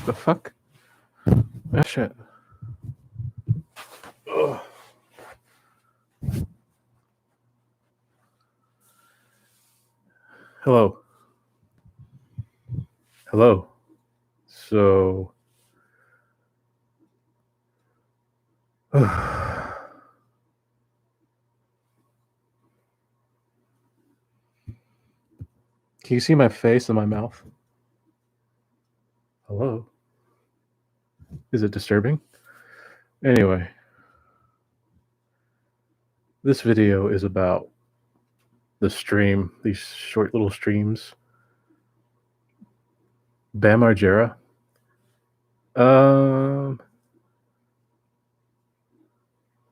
The fuck? Ah, shit. Ugh. Hello. Hello. So. Can you see my face and my mouth? Hello. Is it disturbing? Anyway. This video is about the stream, these short little streams. Bam Margera. Bam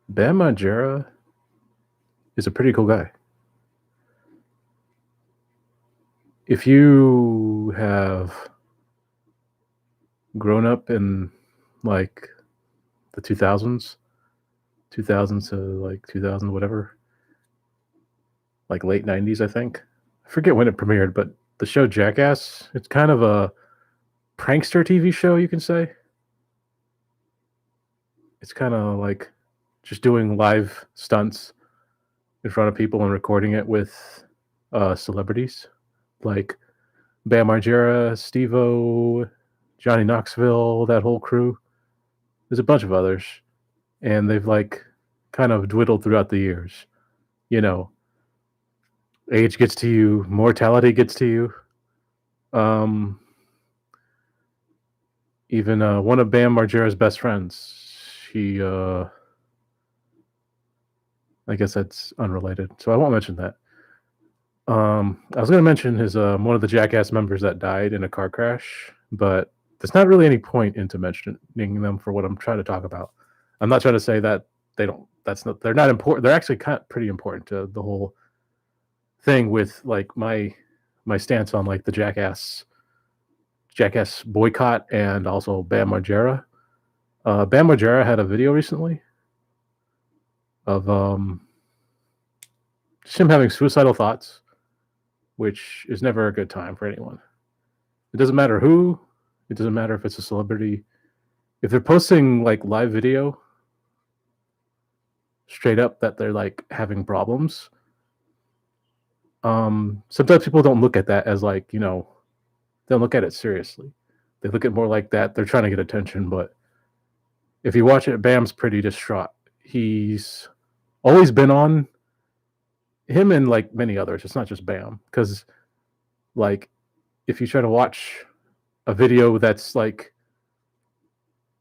Margera is a pretty cool guy. If you have grown up in like the 2000s to like 2000 whatever, like late 90s, I think. I forget when it premiered, but the show Jackass, it's kind of a prankster TV show, you can say. It's kind of like just doing live stunts in front of people and recording it with celebrities like Bam Margera, Steve-O, Johnny Knoxville, that whole crew. There's a bunch of others, and they've like kind of dwindled throughout the years. You know, age gets to you, mortality gets to you. Even one of Bam Margera's best friends, she, I guess that's unrelated, so I won't mention that. I was going to mention his one of the Jackass members that died in a car crash, but there's not really any point into mentioning them for what I'm trying to talk about. I'm not trying to say that they're not important. They're actually kind of pretty important to the whole thing with like my stance on like the Jackass boycott and also Bam Margera. Bam Margera had a video recently of just him having suicidal thoughts, which is never a good time for anyone. It doesn't matter who. It doesn't matter if it's a celebrity. If they're posting like live video straight up that they're like having problems, sometimes people don't look at that as like, you know, they don't look at it seriously. They look at more like that they're trying to get attention. But if you watch it, Bam's pretty distraught. He's always been on, him and like many others. It's not just Bam, because like if you try to watch a video that's like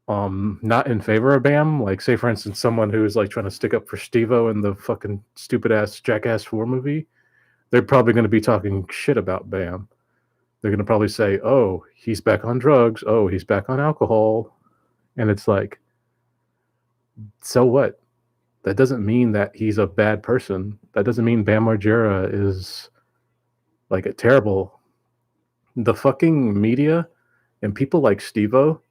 not in favor of Bam, like say for instance someone who is like trying to stick up for Steve-O in the fucking stupid ass Jackass 4 movie, they're probably going to be talking shit about Bam. They're going to probably say, oh, he's back on drugs, oh, he's back on alcohol. And it's like, so what? That doesn't mean that he's a bad person. That doesn't mean Bam Margera is like a terrible. The fucking media and people like Steve-O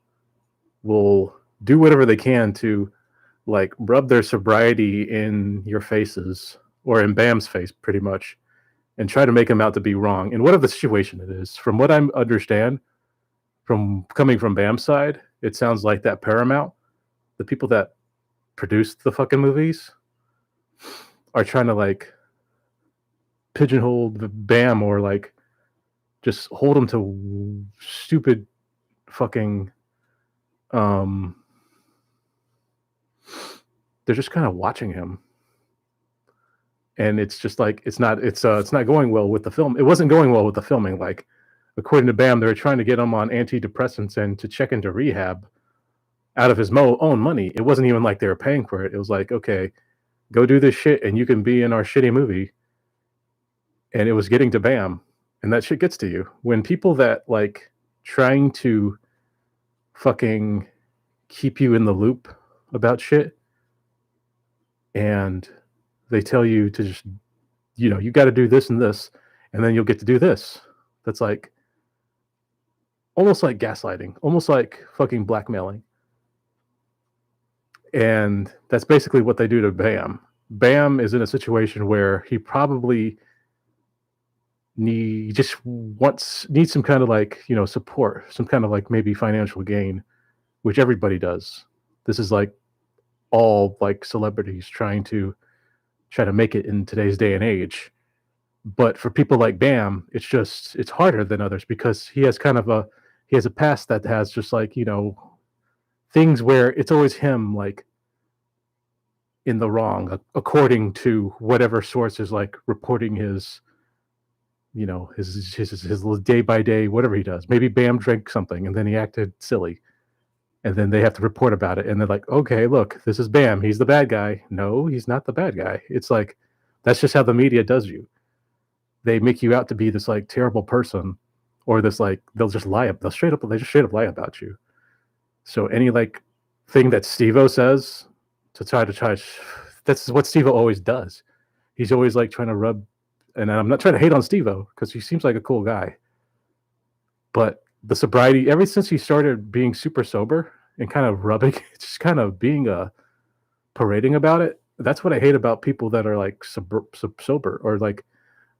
will do whatever they can to like rub their sobriety in your faces, or in Bam's face pretty much, and try to make him out to be wrong in whatever the situation it is. From what I understand, from coming from Bam's side, it sounds like that Paramount, the people that produced the fucking movies, are trying to like pigeonhole the Bam, or like just hold him to stupid fucking they're just kind of watching him, and it's just like it's not going well with the film. It wasn't going well with the filming. Like according to Bam, they were trying to get him on antidepressants and to check into rehab out of his own money. It wasn't even like they were paying for it. It was like, okay, go do this shit and you can be in our shitty movie. And it was getting to Bam, and that shit gets to you when people that like trying to fucking keep you in the loop about shit, and they tell you to just, you know, you got to do this and this, and then you'll get to do this. That's like almost like gaslighting, almost like fucking blackmailing. And that's basically what they do to Bam. Bam is in a situation where he probably just needs some kind of like, support, some kind of like maybe financial gain, which everybody does. This is like all like celebrities try to make it in today's day and age. But for people like Bam, it's harder than others because he has a past that has just like, things where it's always him like in the wrong according to whatever source is like reporting his day by day whatever he does. Maybe Bam drank something and then he acted silly, and then they have to report about it, and they're like, okay, look, this is Bam, he's the bad guy. No, he's not the bad guy. It's like that's just how the media does you. They make you out to be this like terrible person, or this like they'll just lie. They just straight up lie about you. So any like thing that Steve-O says to try, that's what Steve-O always does. He's always like trying to rub, and I'm not trying to hate on Steve-O because he seems like a cool guy, but the sobriety, ever since he started being super sober and kind of rubbing, just kind of being parading about it. That's what I hate about people that are like sober, or like,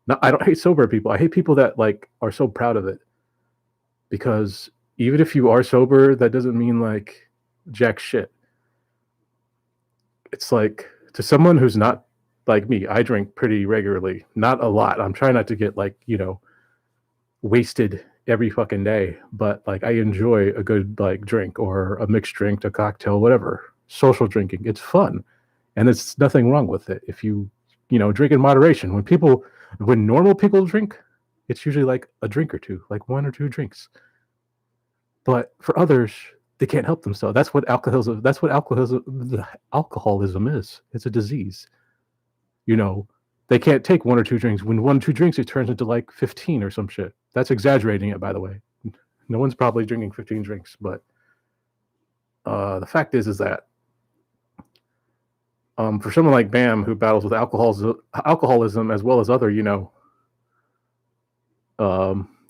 not. I don't hate sober people. I hate people that like are so proud of it, because even if you are sober, that doesn't mean like jack shit. It's like, to someone who's not like me, I drink pretty regularly, not a lot. I'm trying not to get like, wasted every fucking day, but like I enjoy a good like drink or a mixed drink, a cocktail, whatever. Social drinking, it's fun, and there's nothing wrong with it if you drink in moderation. When normal people drink, it's usually like a drink or two, like one or two drinks. But for others, they can't help themselves. That's what alcoholism is. It's a disease. They can't take one or two drinks. When 1 or 2 drinks, it turns into like 15 or some shit. That's exaggerating it, by the way. No one's probably drinking 15 drinks, but the fact is that for someone like Bam, who battles with alcoholism as well as other,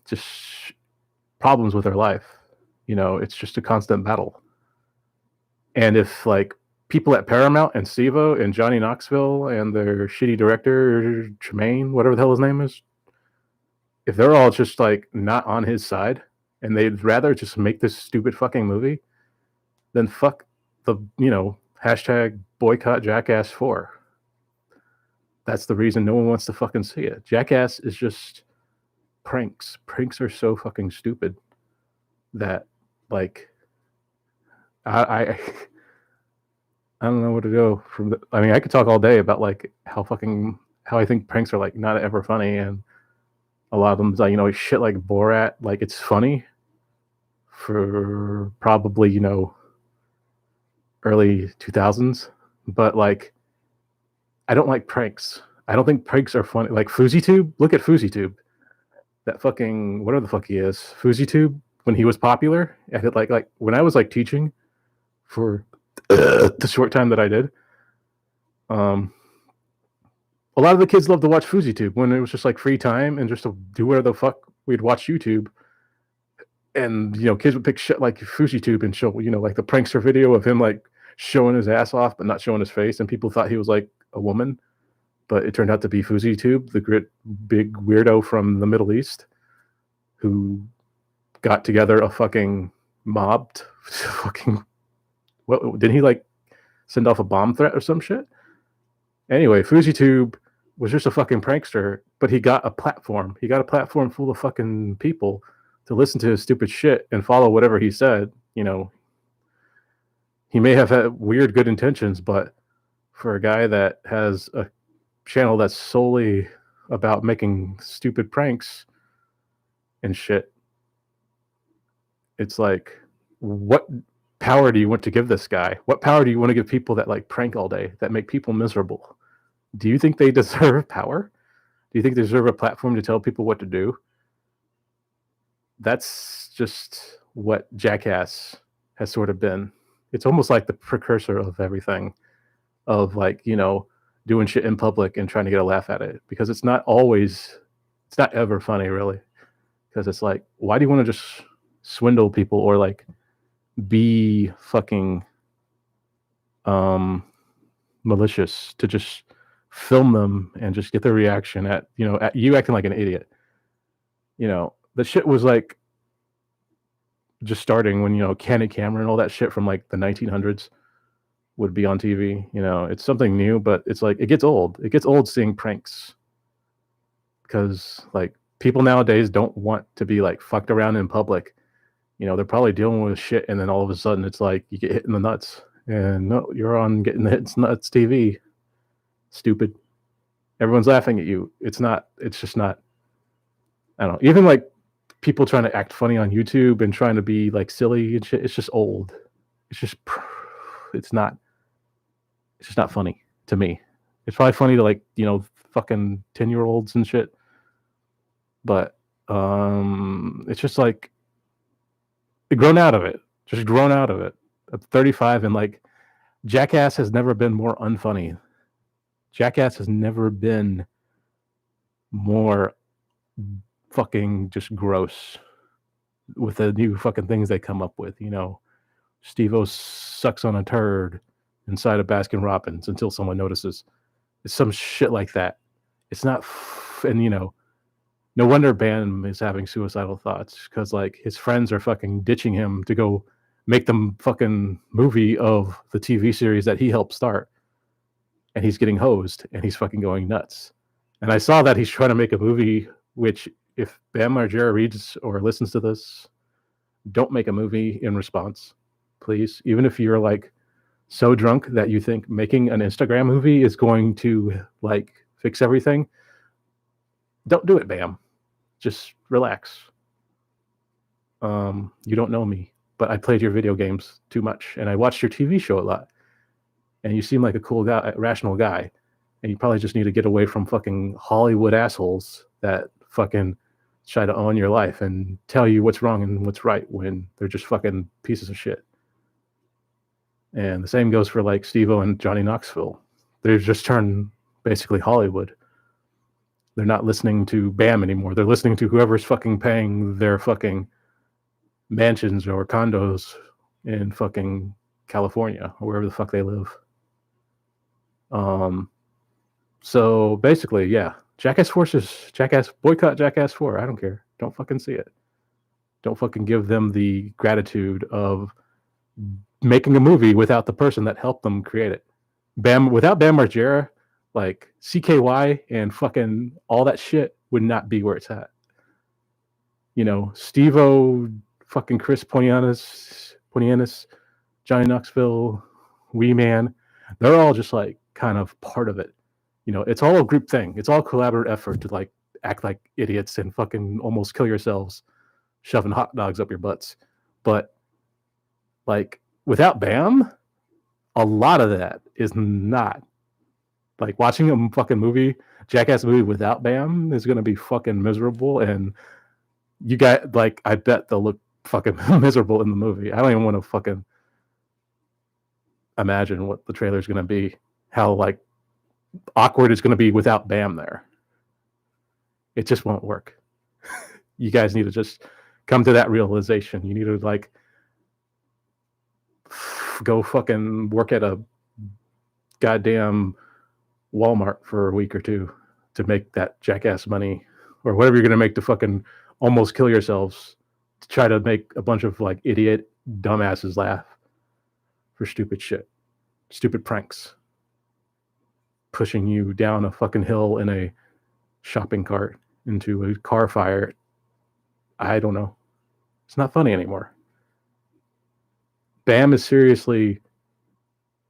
just problems with their life, it's just a constant battle. And if like people at Paramount and Steve-O and Johnny Knoxville and their shitty director Tremaine, whatever the hell his name is, if they're all just like not on his side and they'd rather just make this stupid fucking movie, then fuck the hashtag boycott Jackass 4. That's the reason no one wants to fucking see it. Jackass is just pranks. Pranks are so fucking stupid that like I don't know where to go from the, I mean, I could talk all day about like how I think pranks are like not ever funny, and a lot of them like shit like Borat, like it's funny for probably early 2000s, but like I don't like pranks. I don't think pranks are funny. Like FouseyTube, look at FouseyTube. That fucking whatever the fuck he is, FouseyTube, when he was popular, I did like when I was like teaching for the short time that I did, a lot of the kids loved to watch FouseyTube when it was just like free time and just to do whatever the fuck we'd watch YouTube. And kids would pick shit like FouseyTube and show like the prankster video of him like showing his ass off but not showing his face, and people thought he was like a woman, but it turned out to be FouseyTube, the big weirdo from the Middle East who got together a fucking mob to fucking, what did he like send off a bomb threat or some shit? Anyway, FouseyTube was just a fucking prankster, but he got a platform. He got a platform full of fucking people to listen to his stupid shit and follow whatever he said. He may have had weird good intentions, but for a guy that has a channel that's solely about making stupid pranks and shit, it's like, what power do you want to give this guy? What power do you want to give people that like prank all day, that make people miserable? Do you think they deserve power? Do you think they deserve a platform to tell people what to do? That's just what Jackass has sort of been. It's almost like the precursor of everything, of like, doing shit in public and trying to get a laugh at it, because it's not ever funny, really. Because it's like, why do you want to just swindle people or like be fucking malicious to just film them and just get their reaction at you acting like an idiot? The shit was like just starting when Candid Camera and all that shit from like the 1900s would be on TV. It's something new, but it's like it gets old. It gets old seeing pranks because like people nowadays don't want to be like fucked around in public. They're probably dealing with shit, and then all of a sudden it's like you get hit in the nuts, and no, you're on getting the hits nuts TV. Stupid. Everyone's laughing at you. It's not. It's just not. I don't know. Even like people trying to act funny on YouTube and trying to be like silly and shit. It's just old. It's just. It's not. It's just not funny to me. It's probably funny to like fucking 10-year-olds and shit. But it's just like grown out of it. Just grown out of it. I'm 35 and like Jackass has never been more unfunny. Jackass has never been more fucking just gross with the new fucking things they come up with. Steve-O sucks on a turd inside of Baskin Robbins until someone notices. It's some shit like that. It's not, and no wonder Bam is having suicidal thoughts because like his friends are fucking ditching him to go make them fucking movie of the TV series that he helped start. And he's getting hosed and he's fucking going nuts. And I saw that he's trying to make a movie, which if Bam Margera reads or listens to this, don't make a movie in response, please. Even if you're like so drunk that you think making an Instagram movie is going to like fix everything, don't do it, Bam. Just relax. You don't know me, but I played your video games too much and I watched your TV show a lot. And you seem like a cool guy, rational guy. And you probably just need to get away from fucking Hollywood assholes that fucking try to own your life and tell you what's wrong and what's right when they're just fucking pieces of shit. And the same goes for like Steve-O and Johnny Knoxville. They've just turned basically Hollywood. They're not listening to Bam anymore. They're listening to whoever's fucking paying their fucking mansions or condos in fucking California or wherever the fuck they live. So basically, yeah, boycott Jackass 4. I don't care. Don't fucking see it. Don't fucking give them the gratitude of making a movie without the person that helped them create it. Without Bam Margera, like CKY and fucking all that shit would not be where it's at. Steve-O, fucking Chris Pontianis, Johnny Knoxville, Wee Man, they're all just like kind of part of it. It's all a group thing. It's all collaborative effort to like act like idiots and fucking almost kill yourselves shoving hot dogs up your butts. But like without Bam, a lot of that is not like watching a fucking Jackass movie without Bam is going to be fucking miserable. And you got like, I bet they'll look fucking miserable in the movie. I don't even want to fucking imagine what the trailer is going to be, how like awkward it's going to be without Bam there. It just won't work. You guys need to just come to that realization. You need to like go fucking work at a goddamn Walmart for a week or two to make that Jackass money or whatever you're going to make to fucking almost kill yourselves to try to make a bunch of like idiot dumbasses laugh for stupid shit, stupid pranks, pushing you down a fucking hill in a shopping cart into a car fire. I don't know. It's not funny anymore. Bam is seriously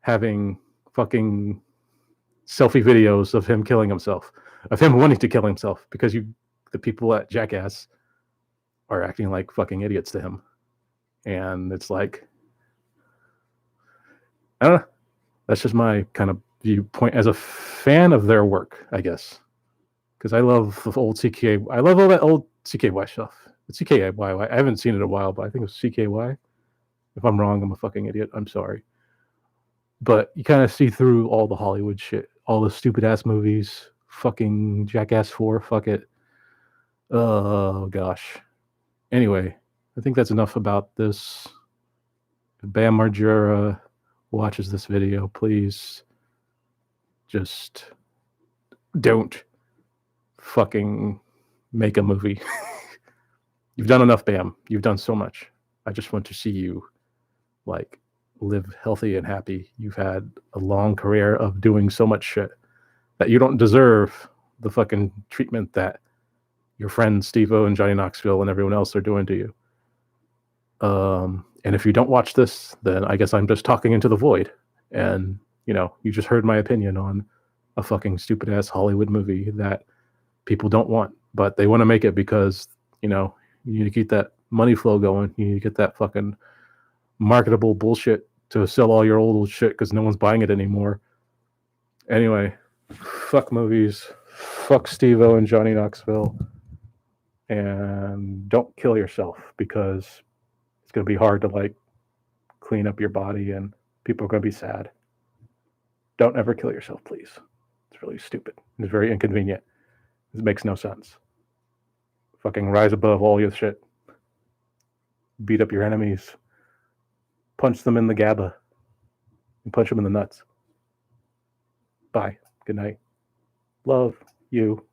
having fucking selfie videos of him killing himself, of him wanting to kill himself because the people at Jackass are acting like fucking idiots to him. And it's like, I don't know. That's just my kind of viewpoint as a fan of their work, I guess. Because I love the old CKY. I love all that old CKY stuff. It's CKY. I haven't seen it in a while, but I think it was CKY. If I'm wrong, I'm a fucking idiot. I'm sorry. But you kind of see through all the Hollywood shit, all the stupid ass movies, fucking Jackass 4, fuck it. Oh gosh. Anyway, I think that's enough about this. If Bam Margera watches this video, please just don't fucking make a movie. You've done enough, Bam. You've done so much. I just want to see you like live healthy and happy. You've had a long career of doing so much shit that you don't deserve the fucking treatment that your friends Steve-O and Johnny Knoxville and everyone else are doing to you. And if you don't watch this, then I guess I'm just talking into the void. And, you know, you just heard my opinion on a fucking stupid ass Hollywood movie that people don't want, but they want to make it because, you know, you need to keep that money flow going. You need to get that fucking marketable bullshit to sell all your old shit because no one's buying it anymore. Anyway, fuck movies. Fuck Steve-O and Johnny Knoxville. And don't kill yourself because it's going to be hard to like clean up your body and people are going to be sad. Don't ever kill yourself, please. It's really stupid. It's very inconvenient. It makes no sense. Fucking rise above all your shit. Beat up your enemies. Punch them in the GABA. And punch them in the nuts. Bye. Good night. Love you.